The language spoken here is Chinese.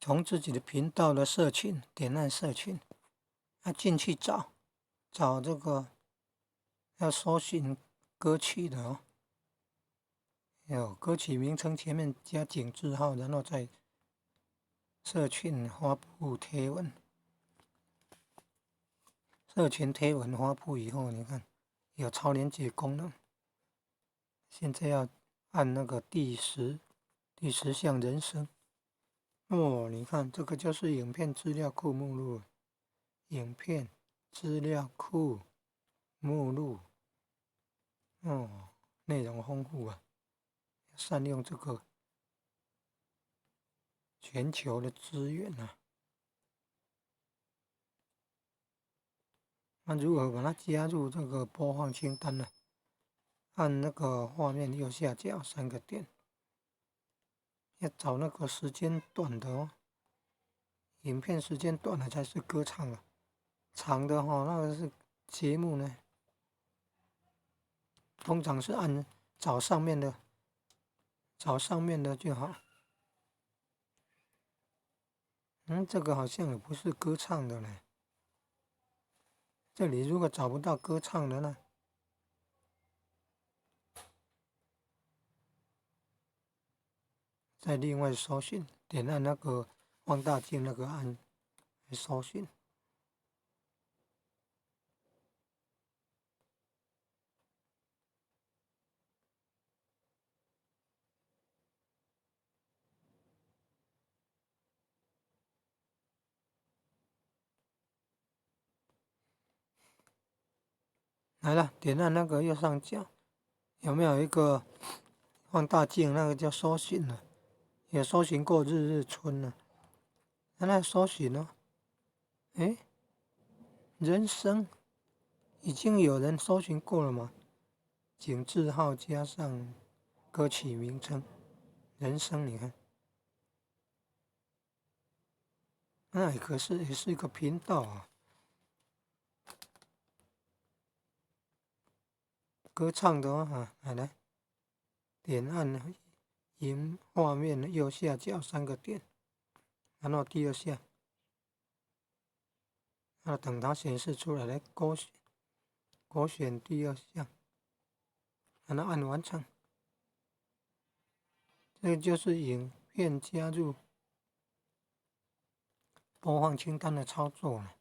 从自己的频道的社群点按社群，进去找这个要搜寻歌曲的哦，有歌曲名称前面加井字号，然后再社群发布贴文。社群贴文发布以后，你看有超连结功能。现在要按那个第十项人声。哦，你看这个就是影片资料库目录，影片资料库目录。哦，内容丰富啊，善用这个全球的资源啊。那如何把它加入这个播放清单呢？按那个画面右下角3个点，要找那个时间短的哦。影片时间短的才是歌唱啊，长的话那个是节目呢。通常是按找上面的就好。这个好像也不是歌唱的呢。这里如果找不到歌唱的呢，再另外搜寻，点按那个放大镜那个按来搜寻。来了，点按那个右上角，有没有一个放大镜？那个叫搜寻了，也搜寻过日日春了。那搜寻呢？诶，人生已经有人搜寻过了吗？井字号加上歌曲名称，人生，你看，那可是也是一个频道啊。歌唱的啊，来点按荧画面右下角3个点，然后第2项，等它显示出来，来勾选第2项，然后按完成。这就是影片加入播放清单的操作了。